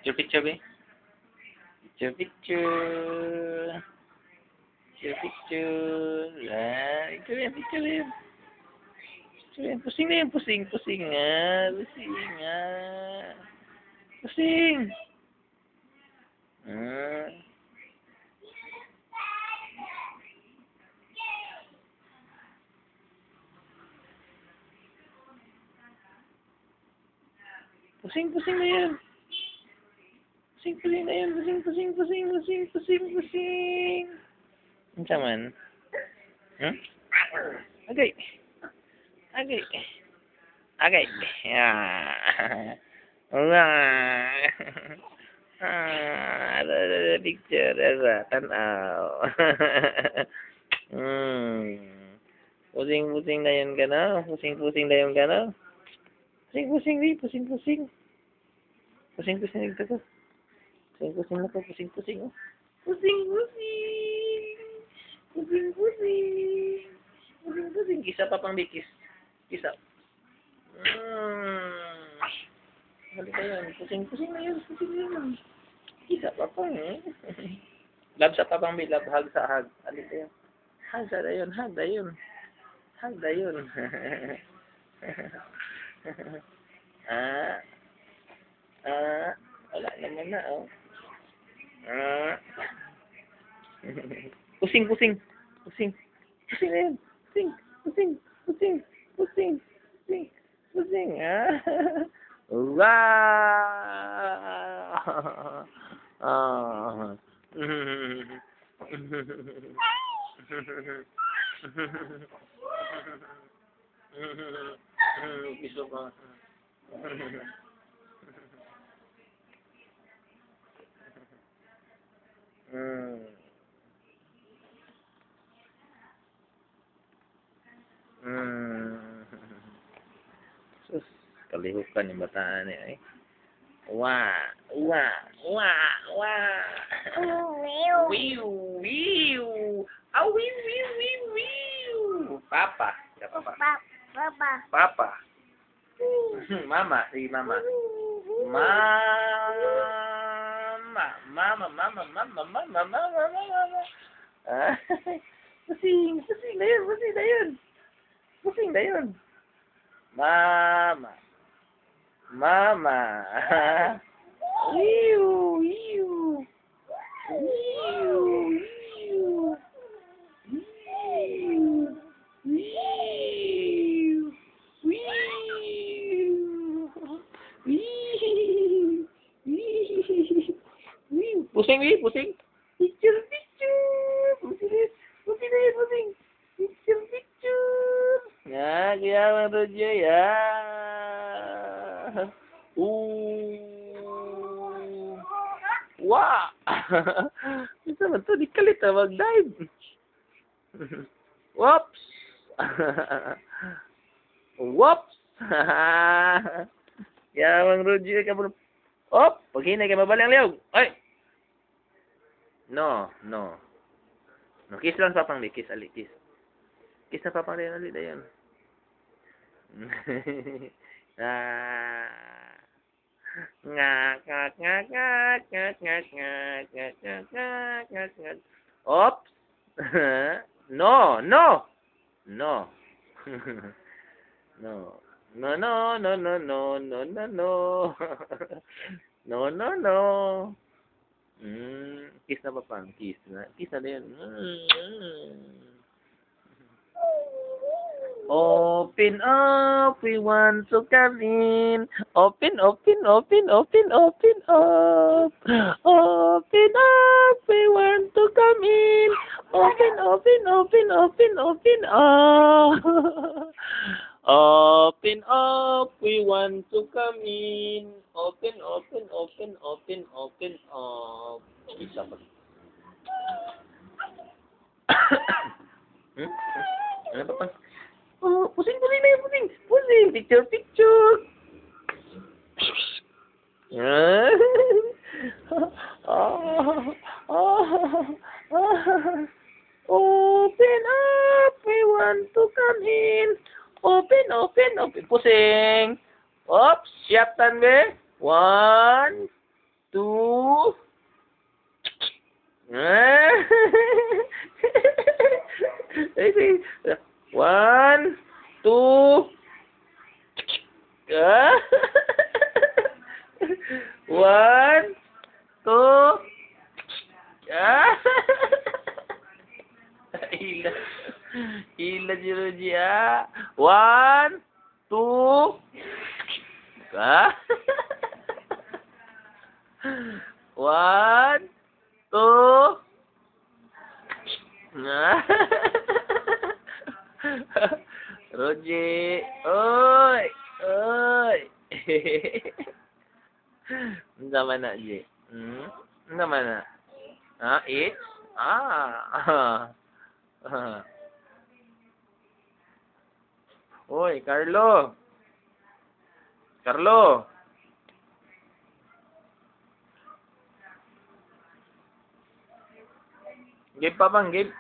Picture, picture, be. Picture, picture. Picture, picture. Picture yan, picture yan. Picture yan. Pusing na yan, pusing. Pusing nga. Pusing nga. Pusing. Pusing, pusing na yan. Pusing, pusing na yan. Pusing, pusing, pusing, pusing, pusing, pusing. Ano man? Hmm? Agay. Agay. Agay. Ah. Ada picture, ada tanaw. Pusing-pusing na yun ka na. Pusing-pusing na yun ka na. Pusing-pusing, pusing-pusing. Pusing-pusing na ito. Pusing-pusing na ito, pusing-pusing. Pusing-pusing. Pusing-pusing. Pusing-pusing. Kisa pa pang bikis. Kisa. Halika yan. Pusing-pusing na yun. Pusing na yun. Kisa pa pang Lab sa papang bilab. Hag sa hag. Halika yan. Hag sa dayon. Hag dayon. Hag dayon. Wala naman na, oh. Pusing, pusing. Pusing. Pusing na yan. Pusing. Pusing. Pusing. Pusing. Pusing. Pusing. Gusto ko. Sus, kalihukan yung bataan niya eh. Wah, wah, wah, wah. Wiu, wiu. Ah, wiu, wiu, wiu, wiu. Papa. Ya, papa. Papa. Papa. Mama, sige mama. Mama. Mama, mama, mama, mama, mama, mama. Pusing, pusing na yun, pusing na yun. Pusing na yun. Mama. Mama. Wiu, wiu. Wiu, wiu. Wiu. Wiu. Wiu. Pusing, Wi, pusing. Picture, picture. Pusing, pusing, pusing. Picture, picture. Ya, kaya Rojo ya. Wah. Bisa betul dikalit mag-dive. Whoops. Whoops. Ya, Mang Rojo ka belum. Op, paghinay kay mabalang liog. Ay. No, no. No, kiss lang sa papang kiss ali, kiss. Kiss na papang rin ali dayon. Ngak ngak ngak ngak ngak ngak ngak ngak ngak ngak ngak ngak. Ops. No, no. No. No. No, no, no, no, no, no, no, no. No, no, no. Kiss na papang, kiss na. Kiss na din. Open up, we want to come in. Open, open, open, open, open up. Open up, we want to come in. Open, open, open, open, open up. Open up, we want to come in. Open, open, open, open, open up. Isa pa. Ano pa pa? Oh, pusing, pusing na yun, pusing. Pusing, picture, picture. Open up, we want to come in. Open, open, open. Pusing. Oops, siap tan be. 1, 2. Sige. 1, 2. 1, 2. Hila. Hila si Ruji, 1, 2. 1, 2. Ruji, oi, oi. Unsa man na, Ji? Unsa man na? It? Oi, Carlo. Carlo. Game pa bang game?